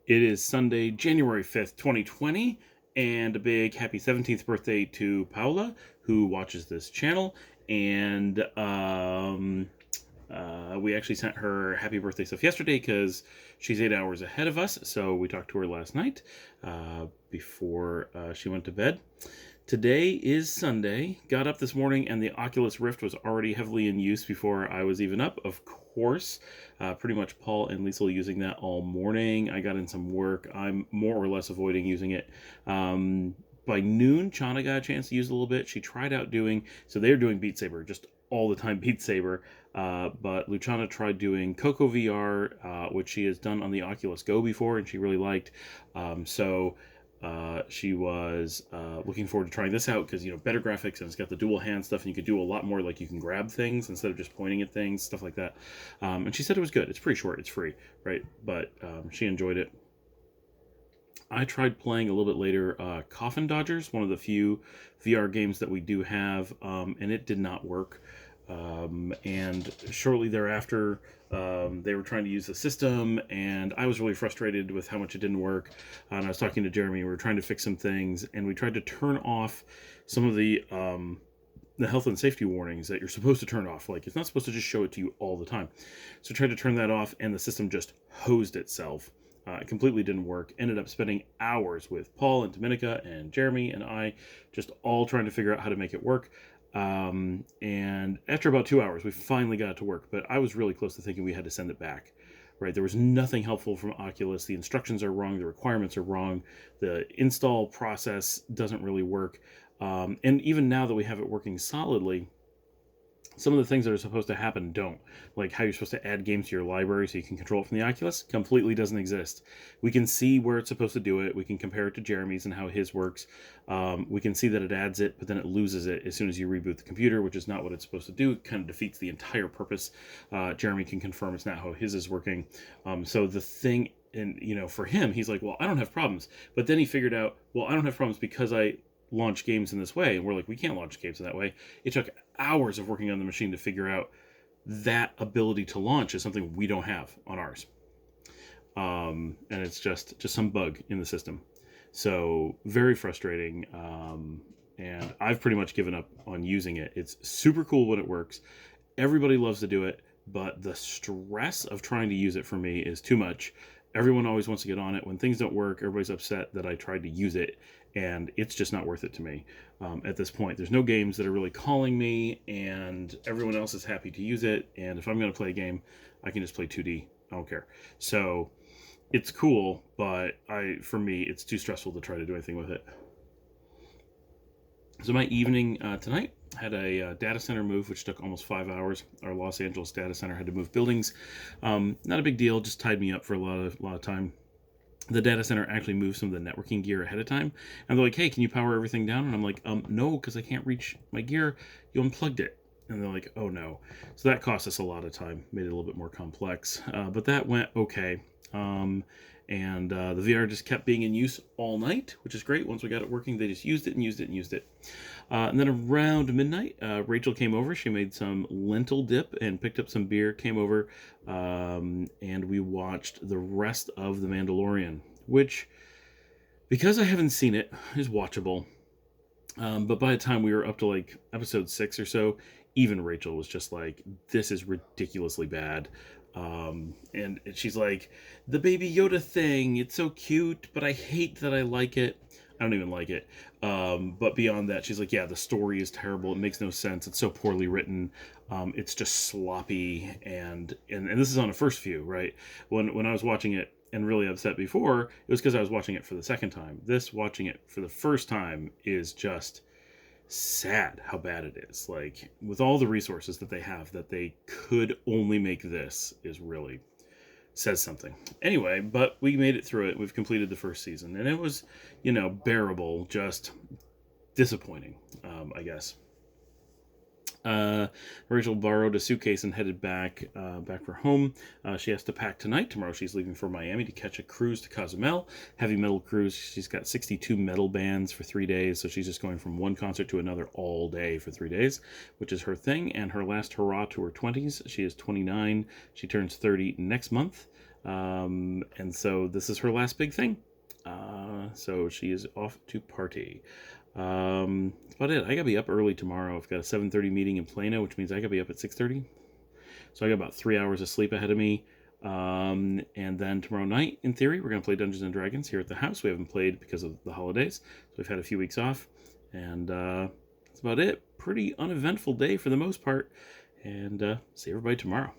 It is Sunday, January 5th, 2020, and a big happy 17th birthday to Paula, who watches this channel. And we actually sent her happy birthday stuff yesterday because she's 8 hours ahead of us. So we talked to her last night before she went to bed. Today is Sunday. Got up this morning and the Oculus Rift was already heavily in use before I was even up, of course. Pretty much Paul and Liesl using that all morning. I got in some work. I'm more or less avoiding using it. By noon, Chana got a chance to use it a little bit. She tried out doing, so they're doing Beat Saber, just all the time Beat Saber. But Luciana tried doing Coco VR, which she has done on the Oculus Go before, and she really liked. She was looking forward to trying this out because, better graphics, and it's got the dual hand stuff, and you could do a lot more, like you can grab things instead of just pointing at things, stuff like that. And she said it was good. It's pretty short. It's free, right? But she enjoyed it. I tried playing a little bit later Coffin Dodgers, one of the few VR games that we do have, and it did not work. And shortly thereafter, they were trying to use the system, and I was really frustrated with how much it didn't work. And I was talking to Jeremy. We were trying to fix some things, and we tried to turn off some of the health and safety warnings that you're supposed to turn off. Like, it's not supposed to just show it to you all the time. So I tried to turn that off, and the system just hosed itself. It completely didn't work. Ended up spending hours with Paul and Dominica and Jeremy and I, just all trying to figure out how to make it work. And after about 2 hours, we finally got it to work. But I was really close to thinking we had to send it back. Right? There was nothing helpful from Oculus. The instructions are wrong. The requirements are wrong. The install process doesn't really work. And even now that we have it working solidly, some of the things that are supposed to happen don't. Like how you're supposed to add games to your library so you can control it from the Oculus, completely doesn't exist. We can see where it's supposed to do it. We can compare it to Jeremy's and how his works. We can see that it adds it, but then it loses it as soon as you reboot the computer, which is not what it's supposed to do. It kind of defeats the entire purpose. Jeremy can confirm it's not how his is working. So the thing, and for him, he's like, well, I don't have problems. But then he figured out, well, I don't have problems because I launch games in this way. And we're like, we can't launch games in that way. It took hours of working on the machine to figure out that ability to launch is something we don't have on ours. And it's just some bug in the system. So very frustrating. And I've pretty much given up on using it. It's super cool when it works. Everybody loves to do it, but the stress of trying to use it for me is too much. Everyone always wants to get on it. When things don't work, everybody's upset that I tried to use it, and it's just not worth it to me at this point. There's no games that are really calling me, and everyone else is happy to use it. And if I'm going to play a game, I can just play 2D. I don't care. So it's cool, but for me, it's too stressful to try to do anything with it. So my evening tonight had a data center move, which took almost 5 hours. Our Los Angeles data center had to move buildings. Not a big deal, just tied me up for a lot of time. The data center actually moved some of the networking gear ahead of time. And they're like, hey, can you power everything down? And I'm like, no, because I can't reach my gear. You unplugged it. And they're like, oh no. So that cost us a lot of time, made it a little bit more complex. But that went okay. And the VR just kept being in use all night, which is great. Once we got it working, they just used it and used it and used it. And then around midnight, Rachel came over. She made some lentil dip and picked up some beer, came over, and we watched the rest of The Mandalorian, which, because I haven't seen it, is watchable. But by the time we were up to like episode 6 or so, even Rachel was just like, this is ridiculously bad. And she's like, the Baby Yoda thing, it's so cute, but I hate that I like it. I don't even like it. But beyond that, she's like, yeah, the story is terrible. It makes no sense. It's so poorly written. It's just sloppy. And this is on a first view, right? When I was watching it and really upset before, it was because I was watching it for the second time. This, watching it for the first time, is just sad how bad it is. Like, with all the resources that they have, that they could only make this, is really says something. Anyway, but we made it through it. We've completed the first season, and it was, bearable, just disappointing, I guess. Rachel borrowed a suitcase and headed back for home. She has to pack tonight. Tomorrow she's leaving for Miami to catch a cruise to Cozumel, heavy metal cruise. She's got 62 metal bands for 3 days, so she's just going from one concert to another all day for 3 days, which is her thing, and her last hurrah to her 20s. She is 29. She turns 30 next month. And so this is her last big thing. So she is off to party. That's about it. I gotta be up early tomorrow. I've got a 7:30 meeting in Plano, which means I gotta be up at 6:30. So I got about 3 hours of sleep ahead of me. And then tomorrow night, in theory, we're gonna play Dungeons and Dragons here at the house. We haven't played because of the holidays, so we've had a few weeks off, and that's about it. Pretty uneventful day for the most part. And see everybody tomorrow.